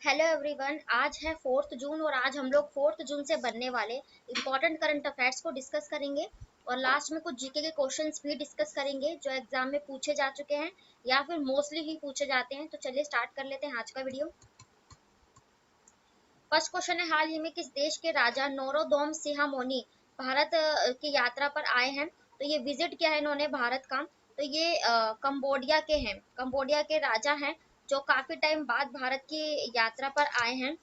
Hello everyone, आज है 4 जून और आज हम लोग 4 जून से बनने वाले इम्पोर्टेंट करंट अफेयर्स को डिस्कस करेंगे और लास्ट में कुछ जीके के क्वेश्चंस भी डिस्कस करेंगे जो एग्जाम में पूछे जा चुके हैं या फिर मोस्टली ही पूछे जाते हैं। तो चलिए स्टार्ट कर लेते हैं आज का वीडियो। फर्स्ट क्वेश्चन है, हाल ही में किस देश के राजा नोरोदोम सिहामोनी भारत की यात्रा पर आए हैं। तो ये विजिट किया है इन्होंने भारत का। तो ये कंबोडिया के हैं, कंबोडिया के राजा हैं जो काफी टाइम बाद भारत की यात्रा पर आए हैं।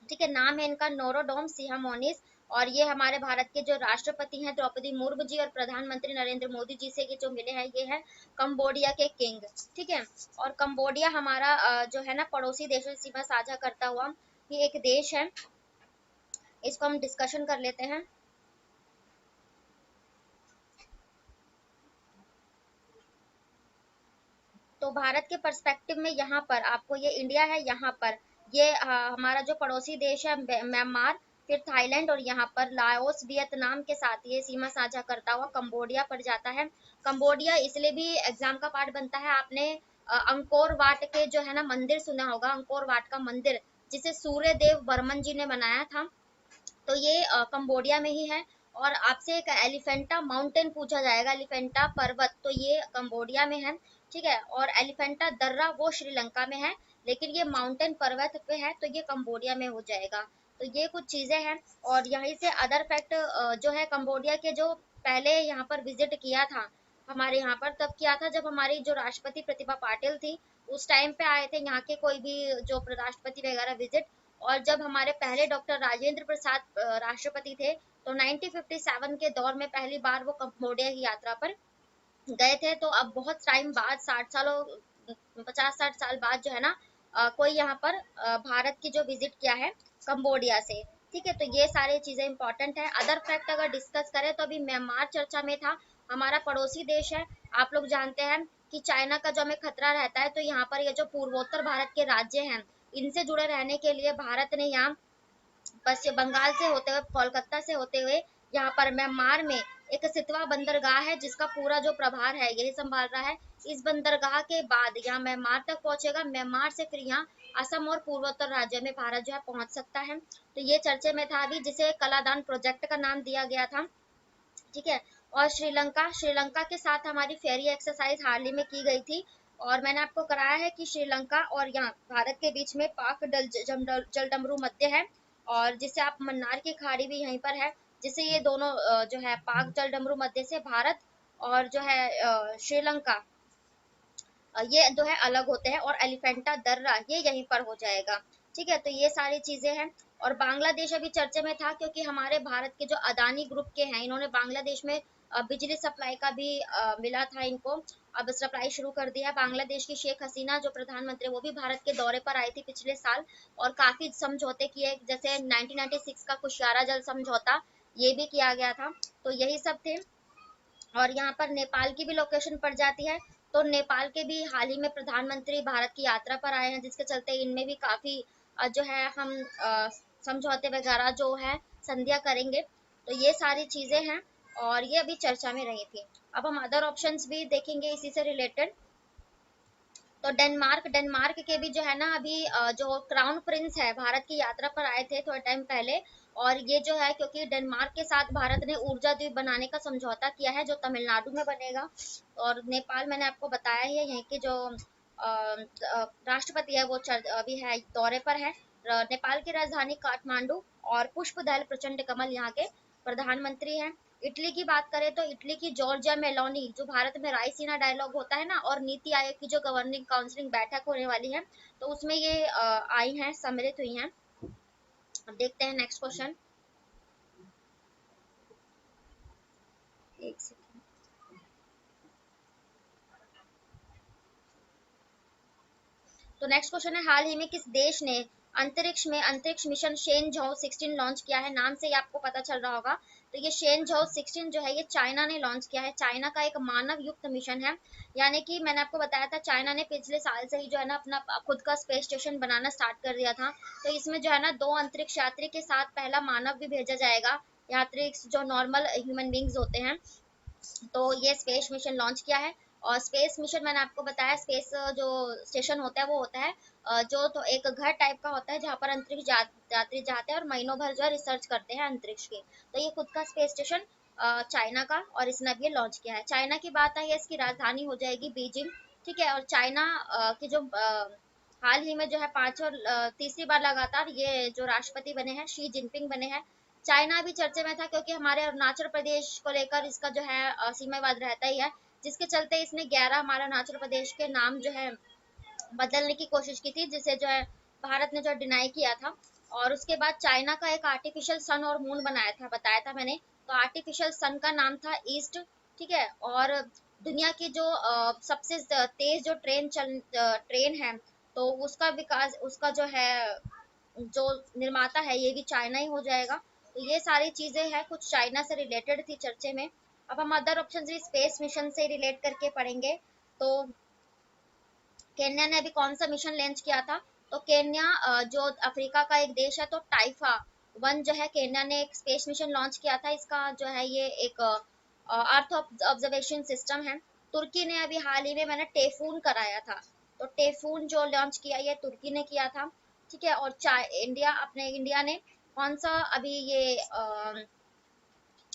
ठीक है, नाम है इनका नोरोडोम सिहामोनिस। और ये हमारे भारत के जो राष्ट्रपति हैं द्रौपदी मुर्मू जी और प्रधानमंत्री नरेंद्र मोदी जी से ये जो मिले हैं ये है कंबोडिया के किंग। ठीक है, और कंबोडिया हमारा जो है ना पड़ोसी देशों से सीमा साझा करता हुआ ये एक देश है। इसको हम डिस्कशन कर लेते हैं। तो भारत के पर्सपेक्टिव में यहाँ पर आपको ये इंडिया है, यहाँ पर ये हमारा जो पड़ोसी देश है म्यांमार, फिर थाईलैंड और यहाँ पर लाओस वियतनाम के साथ ये सीमा साझा करता हुआ कंबोडिया पर जाता है। कंबोडिया इसलिए भी एग्जाम का पार्ट बनता है, आपने अंकोर वाट के जो है ना मंदिर सुना होगा, अंकोर वाट का मंदिर जिसे सूर्य देव बर्मन जी ने बनाया था। तो ये कंबोडिया में ही है। और आपसे एक एलिफेंटा माउंटेन पूछा जाएगा, एलिफेंटा पर्वत, तो ये कंबोडिया में है। ठीक है, और एलिफेंटा दर्रा वो श्रीलंका में है, लेकिन ये माउंटेन पर्वत पे है तो ये कंबोडिया में हो जाएगा। तो ये कुछ चीजें हैं। और यहीं से अदर फैक्ट जो है कंबोडिया के जो पहले यहाँ पर विजिट किया था हमारे यहाँ पर तब किया था जब हमारी जो राष्ट्रपति प्रतिभा पाटिल थी उस टाइम पे आए थे यहाँ के कोई भी जो राष्ट्रपति वगैरह विजिट। और जब हमारे पहले डॉक्टर राजेंद्र प्रसाद राष्ट्रपति थे तो 1957 के दौर में पहली बार वो कंबोडिया की यात्रा पर गए थे। तो अब बहुत टाइम बाद 60 सालों 50-60 साल बाद जो है ना कोई यहाँ पर भारत की जो विजिट किया है कंबोडिया से। ठीक है, तो ये सारी चीजें इंपॉर्टेंट है। अदर फैक्ट अगर डिस्कस करें तो अभी म्यांमार चर्चा में था, हमारा पड़ोसी देश है। आप लोग जानते हैं कि चाइना का जो हमें खतरा रहता है, तो यहाँ पर ये जो पूर्वोत्तर भारत के राज्य हैं इनसे जुड़े रहने के लिए भारत ने यहाँ पश्चिम बंगाल से होते हुए कोलकाता से होते हुए यहाँ पर म्यांमार में एक सितवा बंदरगाह है जिसका पूरा जो प्रभार है यही संभाल रहा है। इस बंदरगाह के बाद यहाँ म्यांमार तक पहुंचेगा, म्यांमार से फिर यहाँ असम और पूर्वोत्तर राज्य में भारत जो है पहुंच सकता है। तो ये चर्चे में था अभी, जिसे कलादान प्रोजेक्ट का नाम दिया गया था। ठीक है, और श्रीलंका, श्रीलंका के साथ हमारी फेरी एक्सरसाइज हाल ही में की गई थी और मैंने आपको कराया है कि श्रीलंका और यहाँ भारत के बीच में पाक जलडमरू मध्य है और जिससे आप मन्नार की खाड़ी भी यहीं पर है, जिससे ये दोनों जो है पाक जलडमरू मध्य से भारत और जो है श्रीलंका ये जो है अलग होते हैं। और एलिफेंटा दर्रा ये यहीं पर हो जाएगा। ठीक है, तो ये सारी चीजें हैं। और बांग्लादेश अभी चर्चे में था क्योंकि हमारे भारत के जो अदानी ग्रुप के हैं इन्होंने बांग्लादेश में बिजली सप्लाई का भी मिला था इनको, अब सप्लाई शुरू कर दिया। बांग्लादेश की शेख हसीना जो प्रधानमंत्री वो भी भारत के दौरे पर आई थी पिछले साल और काफी समझौते किए, जैसे 1996 का कुशियारा जल समझौता ये भी किया गया था। तो यही सब थे। और यहाँ पर नेपाल की भी लोकेशन पड़ जाती है। तो नेपाल के भी हाल ही में प्रधानमंत्री भारत की यात्रा पर आए हैं जिसके चलते इनमें भी काफी जो है हम समझौते वगैरह जो है संधिया करेंगे। तो ये सारी चीजें हैं और ये अभी चर्चा में रही थी। अब हम अदर ऑप्शंस भी देखेंगे इसी से रिलेटेड। तो डेनमार्क, डेनमार्क के भी जो है ना अभी जो क्राउन प्रिंस है भारत की यात्रा पर आए थे थोड़े टाइम पहले। और ये जो है क्योंकि डेनमार्क के साथ भारत ने ऊर्जा द्वीप बनाने का समझौता किया है जो तमिलनाडु में बनेगा। और नेपाल मैंने आपको बताया ही है, यहीं के जो राष्ट्रपति है वो अभी है दौरे पर है। नेपाल की राजधानी काठमांडू और पुष्पदल प्रचंड कमल यहाँ के प्रधानमंत्री हैं। इटली की बात करें तो इटली की जॉर्जिया मेलोनी, जो भारत में रायसीना डायलॉग होता है ना, और नीति आयोग की जो गवर्निंग काउंसिलिंग बैठक होने वाली है तो उसमें ये आई हैं, सम्मिलित हुई हैं। अब देखते हैं नेक्स्ट क्वेश्चन। एक सेकंड। तो नेक्स्ट क्वेश्चन है, हाल ही में किस देश ने अंतरिक्ष मिशन शेन झो 16 लॉन्च किया है। नाम से ही आपको पता चल रहा होगा। तो ये शेन झो 16 जो है ये चाइना ने लॉन्च किया है। चाइना का एक मानव युक्त मिशन है, यानी कि मैंने आपको बताया था चाइना ने पिछले साल से ही जो है ना अपना खुद का स्पेस स्टेशन बनाना स्टार्ट कर दिया था। तो इसमें जो है ना 2 अंतरिक्ष यात्री के साथ पहला मानव भी भेजा जाएगा, यात्री जो नॉर्मल ह्यूमन बींग्स होते हैं। तो ये स्पेस मिशन लॉन्च किया है और स्पेस मिशन मैंने आपको बताया, स्पेस जो स्टेशन होता है वो होता है जो तो एक घर टाइप का होता है जहाँ पर अंतरिक्ष यात्री जाते हैं और महीनों भर जो है रिसर्च करते हैं अंतरिक्ष के। तो ये खुद का स्पेस स्टेशन चाइना का, और इसने अब ये लॉन्च किया है। चाइना की बात आई है, इसकी राजधानी हो जाएगी बीजिंग, ठीक है। और चाइना की जो हाल ही में जो है तीसरी बार लगातार ये जो राष्ट्रपति बने हैं शी जिनपिंग बने हैं। चाइना भी चर्चे में था क्योंकि हमारे अरुणाचल प्रदेश को लेकर इसका जो है सीमा विवाद रहता ही है, जिसके चलते इसने 11 हमारा अरुणाचल प्रदेश के नाम जो है बदलने की कोशिश की थी, जिसे जो है भारत ने जो डिनाई किया था। और उसके बाद चाइना का एक आर्टिफिशियल सन और मून बनाया था, बताया था मैंने। तो आर्टिफिशियल सन का नाम था ईस्ट, ठीक है। और दुनिया की जो सबसे तेज जो ट्रेन है, तो उसका विकास, उसका जो है जो निर्माता है ये भी चाइना ही हो जाएगा। तो ये सारी चीजें हैं कुछ चाइना से रिलेटेड थी चर्चे में। अब हम अदर ऑप्शन भी स्पेस मिशन से रिलेट करके पढ़ेंगे। तो केन्या ने अभी कौन सा मिशन लॉन्च किया था? तो केन्या जो अफ्रीका का एक देश है, तो टाइफा वन जो है केन्या ने एक स्पेस मिशन लॉन्च किया था। इसका जो है ये एक अर्थ ऑब्जर्वेशन सिस्टम है। तुर्की ने अभी हाल ही में मैंने टेफून कराया था, तो टेफून जो लॉन्च किया ये तुर्की ने किया था, ठीक है। और इंडिया ने कौन सा अभी ये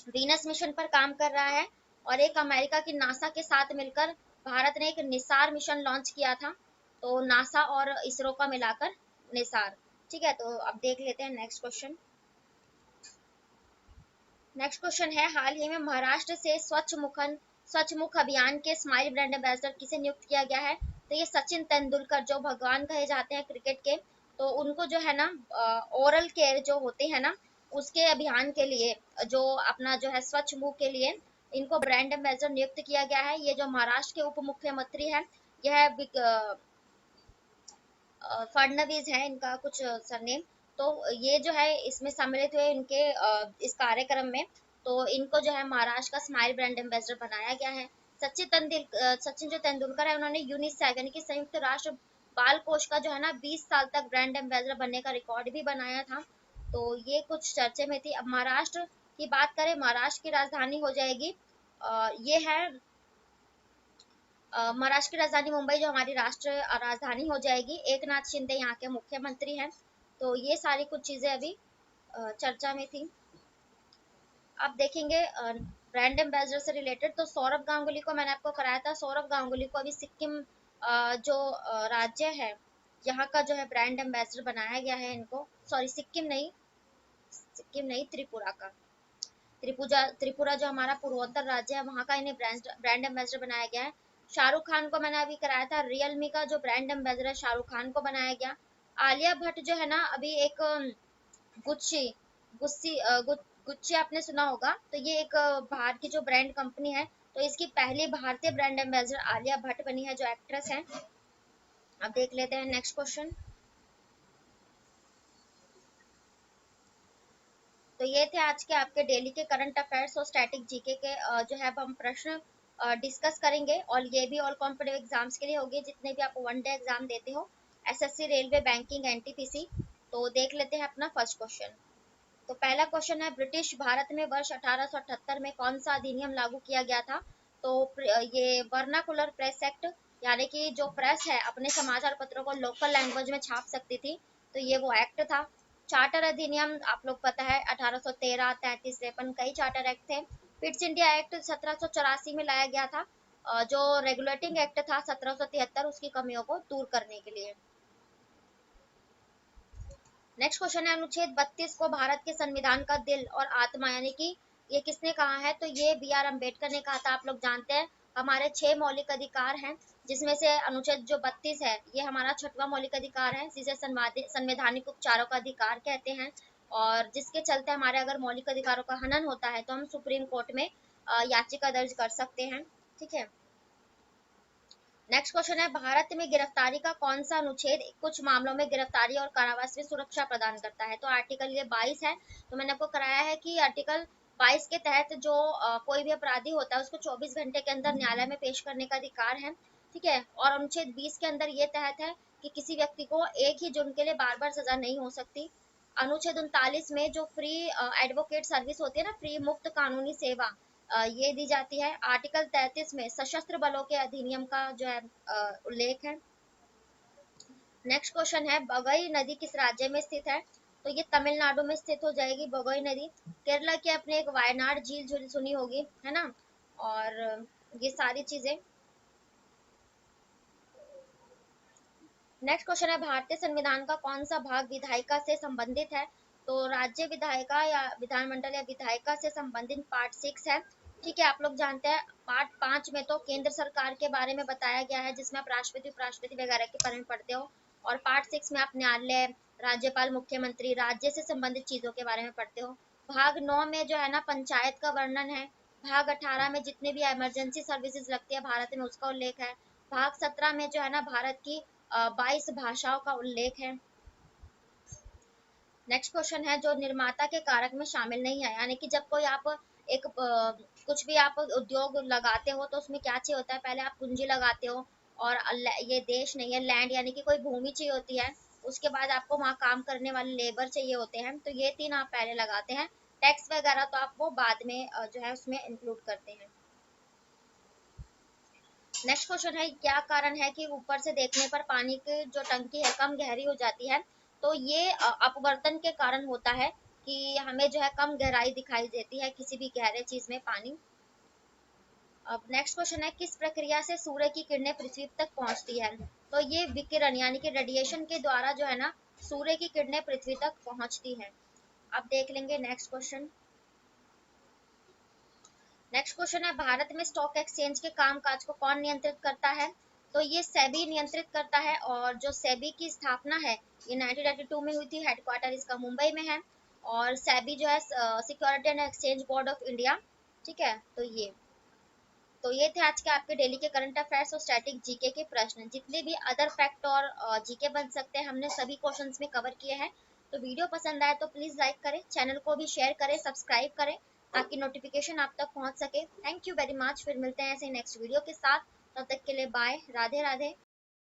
वीनस मिशन पर काम कर रहा है। और एक अमेरिका की नासा के साथ मिलकर भारत ने एक निसार मिशन लॉन्च किया था, तो नासा और इसरो का मिलाकर निसार, ठीक है। तो अब देख लेते हैं नेक्स्ट क्वेश्चन। नेक्स्ट क्वेश्चन है, हाल ही में महाराष्ट्र से स्वच्छ मुख अभियान के स्माइल ब्रांड एम्बेसडर किसे नियुक्त किया गया है? तो ये सचिन तेंदुलकर, जो भगवान कहे जाते हैं क्रिकेट के, तो उनको जो है ना ओरल केयर जो होते हैं ना उसके अभियान के लिए, जो अपना जो है स्वच्छ मुख के लिए इनको ब्रांड एम्बेसडर नियुक्त किया गया है। ये जो महाराष्ट्र के उप मुख्यमंत्री है, यह फडणवीस है इनका कुछ सरनेम। तो ये जो है इसमें सम्मिलित हुए इनके इस कार्यक्रम में। तो इनको जो है महाराष्ट्र का स्माइल ब्रांड एम्बेसडर बनाया गया है। सचिन जो तेंदुलकर है, उन्होंने यूनिसेफ यानी कि संयुक्त राष्ट्र बाल कोष का जो है ना 20 साल तक ब्रांड एम्बेसडर बनने का रिकॉर्ड भी बनाया था। तो ये कुछ चर्चे में थी। अब महाराष्ट्र की बात करें, महाराष्ट्र की राजधानी हो जाएगी ये है महाराष्ट्र की राजधानी मुंबई, जो हमारी राष्ट्र राजधानी हो जाएगी। एक नाथ शिंदे यहाँ के मुख्यमंत्री हैं। तो ये सारी कुछ चीजें अभी चर्चा में थी। अब देखेंगे ब्रांड एम्बेसडर से रिलेटेड, तो सौरभ गांगुली को मैंने आपको कराया था। सौरभ गांगुली को अभी सिक्किम जो राज्य है यहाँ का जो है ब्रांड एम्बेसडर बनाया गया है इनको। सॉरी, सिक्किम नहीं, त्रिपुरा का। त्रिपुरा जो हमारा पूर्वोत्तर राज्य है वहाँ का इन्हें ब्रांड एम्बेसडर बनाया गया है। शाहरुख खान को मैंने अभी कराया था, रियलमी का जो ब्रांड एम्बेसडर है शाहरुख खान को बनाया गया। आलिया भट्ट जो है ना अभी एक गुच्ची गुस्सी गुच्ची आपने सुना होगा, तो ये एक बाहर की जो ब्रांड कंपनी है, तो इसकी पहली भारतीय ब्रांड एम्बेसडर आलिया भट्ट बनी है, जो एक्ट्रेस है। अब देख लेते हैं नेक्स्ट क्वेश्चन। तो ये थे आज के आपके डेली के करंट अफेयर्स और स्टैटिक जीके के जो है अब हम प्रश्न डिस्कस करेंगे। और ये भी ऑल कॉम्पिटिटिव एग्जाम्स के लिए होगी, जितने भी आप वन डे एग्जाम देते हो, एसएससी, रेलवे, बैंकिंग, एनटीपीसी। तो देख लेते हैं अपना फर्स्ट क्वेश्चन। तो पहला क्वेश्चन है, ब्रिटिश भारत में वर्ष 1878 में कौन सा अधिनियम लागू किया गया था? तो ये वर्नाकुलर प्रेस एक्ट, यानी कि जो प्रेस है अपने समाचार पत्रों को लोकल लैंग्वेज में छाप सकती थी, तो ये वो एक्ट था। चार्टर अधिनियम आप लोग पता है 1813, 33, 53 कई चार्टर एक्ट थे। फिट्स इंडिया एक्ट 1784 में लाया गया था, जो रेगुलेटिंग एक्ट था 1773 उसकी कमियों को दूर करने के लिए। नेक्स्ट क्वेश्चन है, अनुच्छेद 32 को भारत के संविधान का दिल और आत्मा यानी कि ये किसने कहा है? तो ये बी आर अम्बेडकर ने कहा था। आप लोग जानते हैं हमारे 6 मौलिक अधिकार हैं, जिसमें से अनुच्छेद जो 32 है ये हमारा 6वां मौलिक अधिकार है, जिसे संवैधानिक उपचारों का अधिकार कहते हैं। और जिसके चलते हमारे अगर मौलिक अधिकारों का हनन होता है तो हम सुप्रीम कोर्ट में याचिका दर्ज कर सकते हैं, ठीक है। नेक्स्ट क्वेश्चन है, भारत में गिरफ्तारी का कौन सा अनुच्छेद कुछ मामलों में गिरफ्तारी और कारावास में सुरक्षा प्रदान करता है? तो आर्टिकल ये 22 है। तो मैंने आपको कराया है कि आर्टिकल 22 के तहत जो कोई भी अपराधी होता है उसको 24 घंटे के अंदर न्यायालय में पेश करने का अधिकार है, ठीक है। और अनुच्छेद 20 के अंदर ये तहत है कि किसी व्यक्ति को एक ही जुर्म के लिए बार बार सजा नहीं हो सकती। अनुच्छेद 39 में जो फ्री एडवोकेट सर्विस होती है ना, फ्री मुफ्त कानूनी सेवा, ये दी जाती है। आर्टिकल 33 में सशस्त्र बलों के अधिनियम का जो है उल्लेख है। नेक्स्ट क्वेश्चन है, बगई नदी किस राज्य में स्थित है? तो ये तमिलनाडु में स्थित हो जाएगी बगई नदी। केरला की अपने एक वायनाड झील जो सुनी होगी, है ना। और ये सारी चीजें। नेक्स्ट क्वेश्चन है, भारतीय संविधान का कौन सा भाग विधायिका से संबंधित है? तो राज्य विधायिका या विधानमंडल या विधायिका से संबंधित पार्ट 6 है। ठीक है, आप लोग जानते हैं पार्ट 5 में तो केंद्र सरकार के बारे में बताया गया है, जिसमें आप राष्ट्रपति उपराष्ट्रपति वगैरह के बारे में पढ़ते हो। और पार्ट 6 में आप न्यायालय, राज्यपाल, मुख्यमंत्री, राज्य से संबंधित चीजों के बारे में पढ़ते हो। भाग 9 में जो है ना पंचायत का वर्णन है। भाग 18 में जितने भी इमरजेंसी सर्विसेज लगती है भारत में उसका उल्लेख है। भाग 17 में जो है ना भारत की 22 भाषाओं का उल्लेख है। नेक्स्ट क्वेश्चन है, जो निर्माता के कारक में शामिल नहीं है, यानी कि जब कोई आप एक कुछ भी आप उद्योग लगाते हो तो उसमें क्या चाहिए होता है, पहले आप पूंजी लगाते हो। और ये देश नहीं है, लैंड यानी कि कोई भूमि चाहिए होती है। उसके बाद आपको वहाँ काम करने वाले लेबर चाहिए होते हैं, तो ये तीन आप पहले लगाते हैं। टैक्स वगैरह तो आप वो बाद में जो है उसमें इंक्लूड करते हैं। नेक्स्ट क्वेश्चन है, क्या कारण है कि ऊपर से देखने पर पानी की जो टंकी है कम गहरी हो जाती है? तो ये अपवर्तन के कारण होता है कि हमें जो है कम गहराई दिखाई देती है किसी भी गहरे चीज में पानी। अब नेक्स्ट क्वेश्चन है, किस प्रक्रिया से सूर्य की किरणें पृथ्वी तक पहुंचती है? तो ये विकिरण यानी कि रेडिएशन के द्वारा जो है ना सूर्य की किरणें पृथ्वी तक पहुंचती है। अब देख लेंगे नेक्स्ट क्वेश्चन। नेक्स्ट क्वेश्चन है, भारत में स्टॉक एक्सचेंज के कामकाज को कौन नियंत्रित करता है? तो ये सेबी नियंत्रित करता है। और जो सेबी की स्थापना है ये 1982 में हुई थी। हेडक्वार्टर इसका मुंबई में है। और सेबी जो है security and exchange board of India. ठीक है, तो ये थे आज के आपके डेली के करंट अफेयर्स और स्टैटिक जीके के प्रश्न। जितने भी अदर फैक्ट और जीके बन सकते हैं हमने सभी क्वेश्चंस में कवर किए हैं। तो वीडियो पसंद आए तो प्लीज लाइक करें, चैनल को भी शेयर करें, सब्सक्राइब करें ताकि नोटिफिकेशन आप तक पहुंच सके। थैंक यू वेरी मच, फिर मिलते हैं ऐसे नेक्स्ट वीडियो के साथ। तब तक के लिए बाय, राधे राधे।